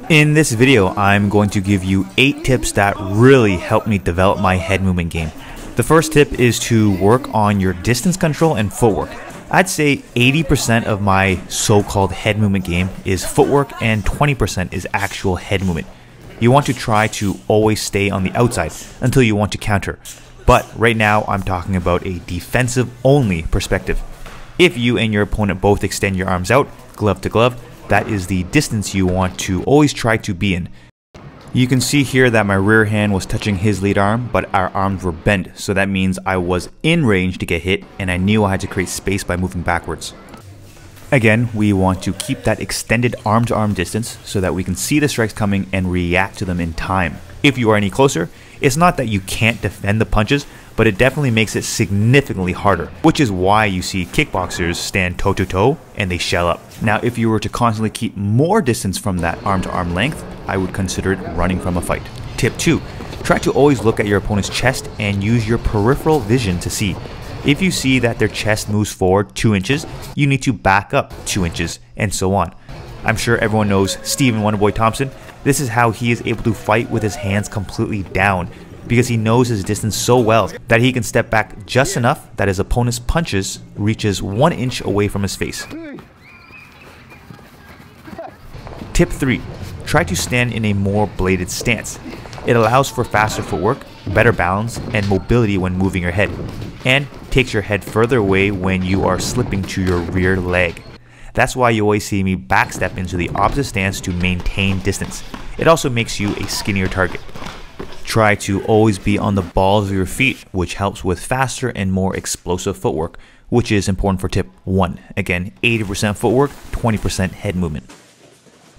In this video, I'm going to give you 8 tips that really help me develop my head movement game. The first tip is to work on your distance control and footwork. I'd say 80% of my so-called head movement game is footwork and 20% is actual head movement. You want to try to always stay on the outside until you want to counter. But right now, I'm talking about a defensive-only perspective. If you and your opponent both extend your arms out, glove to glove, that is the distance you want to always try to be in. You can see here that my rear hand was touching his lead arm, but our arms were bent, so that means I was in range to get hit, and I knew I had to create space by moving backwards. Again, we want to keep that extended arm-to-arm distance so that we can see the strikes coming and react to them in time. If you are any closer, it's not that you can't defend the punches, but it definitely makes it significantly harder, which is why you see kickboxers stand toe-to-toe and they shell up. Now, if you were to constantly keep more distance from that arm-to-arm length, I would consider it running from a fight. Tip 2. Try to always look at your opponent's chest and use your peripheral vision to see. If you see that their chest moves forward 2 inches, you need to back up 2 inches, and so on. I'm sure everyone knows Stephen Wonderboy Thompson. This is how he is able to fight with his hands completely down, because he knows his distance so well that he can step back just enough that his opponent's punches reaches 1 inch away from his face. Tip 3. Try to stand in a more bladed stance. It allows for faster footwork, better balance, and mobility when moving your head, and takes your head further away when you are slipping to your rear leg. That's why you always see me backstep into the opposite stance to maintain distance. It also makes you a skinnier target. Try to always be on the balls of your feet, which helps with faster and more explosive footwork, which is important for tip 1. Again, 80% footwork, 20% head movement.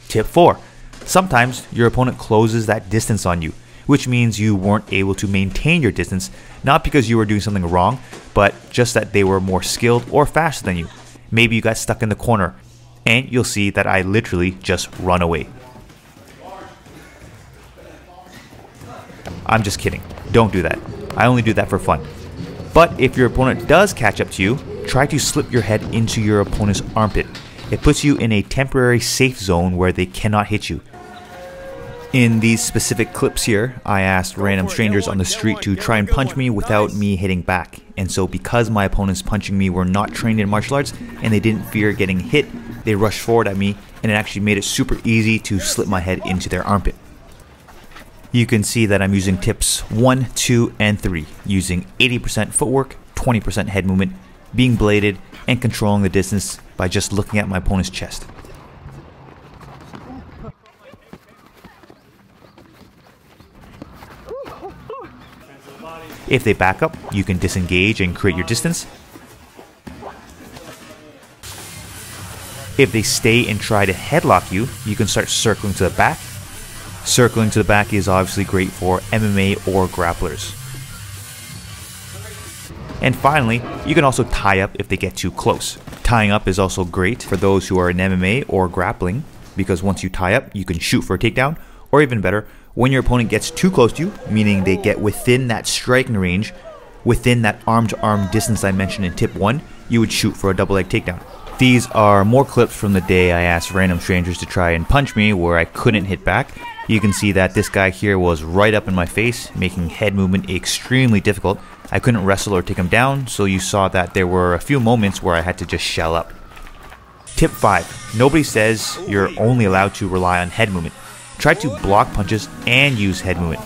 Tip 4. Sometimes your opponent closes that distance on you, which means you weren't able to maintain your distance, not because you were doing something wrong, but just that they were more skilled or faster than you. Maybe you got stuck in the corner, and you'll see that I literally just run away. I'm just kidding. Don't do that. I only do that for fun. But if your opponent does catch up to you, try to slip your head into your opponent's armpit. It puts you in a temporary safe zone where they cannot hit you. In these specific clips here, I asked random strangers on the street to try and punch me without me hitting back. And so because my opponents punching me were not trained in martial arts and they didn't fear getting hit, they rushed forward at me, and it actually made it super easy to slip my head into their armpit. You can see that I'm using tips 1, 2, and 3, using 80% footwork, 20% head movement, being bladed, and controlling the distance by just looking at my opponent's chest. If they back up, you can disengage and create your distance. If they stay and try to headlock you, you can start circling to the back. Circling to the back is obviously great for MMA or grapplers. And finally, you can also tie up if they get too close. Tying up is also great for those who are in MMA or grappling, because once you tie up, you can shoot for a takedown, or even better, when your opponent gets too close to you, meaning they get within that striking range, within that arm-to-arm distance I mentioned in tip 1, you would shoot for a double leg takedown. These are more clips from the day I asked random strangers to try and punch me where I couldn't hit back. You can see that this guy here was right up in my face, making head movement extremely difficult. I couldn't wrestle or take him down, so you saw that there were a few moments where I had to just shell up. Tip 5. Nobody says you're only allowed to rely on head movement. Try to block punches and use head movement.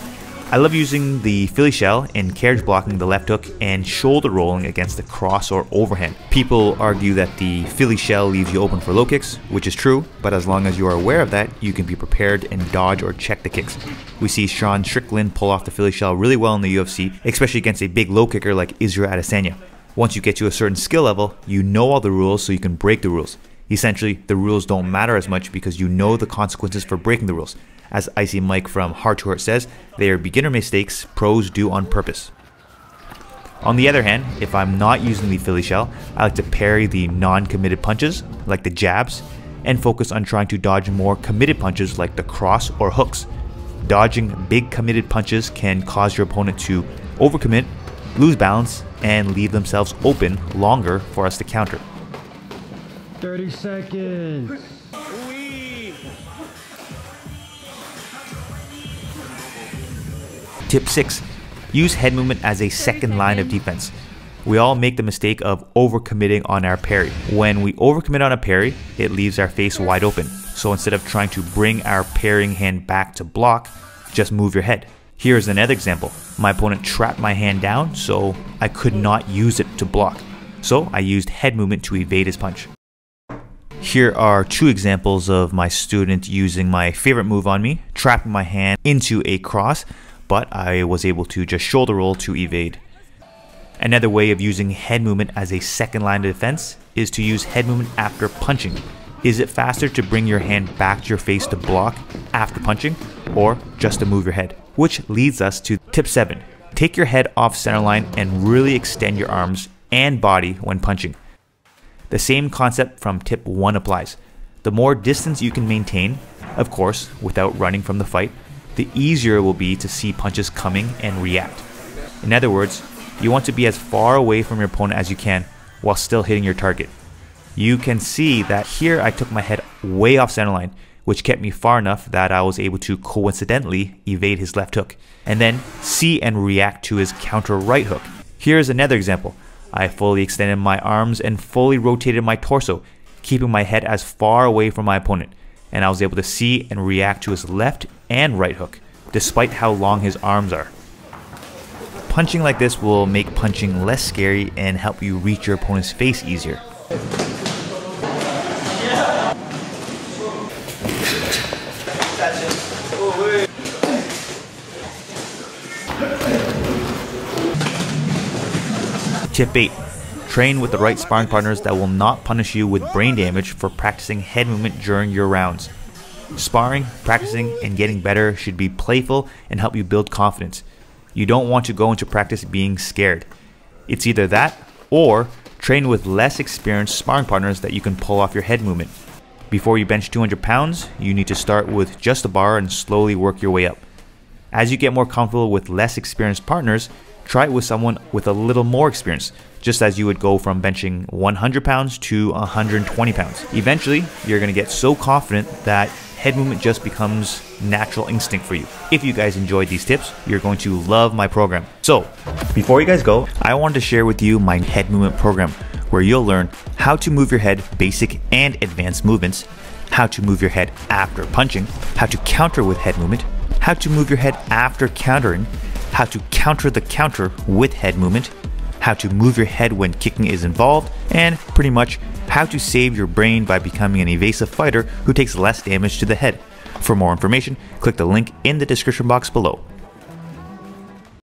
I love using the Philly shell and carriage blocking the left hook and shoulder rolling against the cross or overhand. People argue that the Philly shell leaves you open for low kicks, which is true, but as long as you are aware of that, you can be prepared and dodge or check the kicks. We see Sean Strickland pull off the Philly shell really well in the UFC, especially against a big low kicker like Israel Adesanya. Once you get to a certain skill level, you know all the rules so you can break the rules. Essentially, the rules don't matter as much because you know the consequences for breaking the rules. As Icy Mike from Heart to Heart says, they are beginner mistakes pros do on purpose. On the other hand, if I'm not using the Philly shell, I like to parry the non-committed punches, like the jabs, and focus on trying to dodge more committed punches like the cross or hooks. Dodging big committed punches can cause your opponent to overcommit, lose balance, and leave themselves open longer for us to counter. 30 seconds. Tip 6. Use head movement as a second line of defense. We all make the mistake of overcommitting on our parry. When we overcommit on a parry, it leaves our face wide open. So instead of trying to bring our parrying hand back to block, just move your head. Here's another example. My opponent trapped my hand down, so I could not use it to block. So I used head movement to evade his punch. Here are 2 examples of my student using my favorite move on me, trapping my hand into a cross, but I was able to just shoulder roll to evade. Another way of using head movement as a second line of defense is to use head movement after punching. Is it faster to bring your hand back to your face to block after punching, or just to move your head? Which leads us to tip 7. Take your head off center line and really extend your arms and body when punching. The same concept from tip 1 applies. The more distance you can maintain, of course, without running from the fight, the easier it will be to see punches coming and react. In other words, you want to be as far away from your opponent as you can while still hitting your target. You can see that here I took my head way off center line, which kept me far enough that I was able to coincidentally evade his left hook, and then see and react to his counter right hook. Here's another example. I fully extended my arms and fully rotated my torso, keeping my head as far away from my opponent, and I was able to see and react to his left and right hook, despite how long his arms are. Punching like this will make punching less scary and help you reach your opponent's face easier. Tip 8. Train with the right sparring partners that will not punish you with brain damage for practicing head movement during your rounds. Sparring, practicing, and getting better should be playful and help you build confidence. You don't want to go into practice being scared. It's either that or train with less experienced sparring partners that you can pull off your head movement. Before you bench 200 pounds, you need to start with just a bar and slowly work your way up. As you get more comfortable with less experienced partners, try it with someone with a little more experience, just as you would go from benching 100 pounds to 120 pounds. Eventually, you're going to get so confident that head movement just becomes natural instinct for you. If you guys enjoyed these tips, you're going to love my program. So, before you guys go, I wanted to share with you my head movement program, where you'll learn how to move your head, basic and advanced movements, how to move your head after punching, how to counter with head movement, how to move your head after countering, how to counter the counter with head movement, how to move your head when kicking is involved, and pretty much how to save your brain by becoming an evasive fighter who takes less damage to the head. For more information, click the link in the description box below.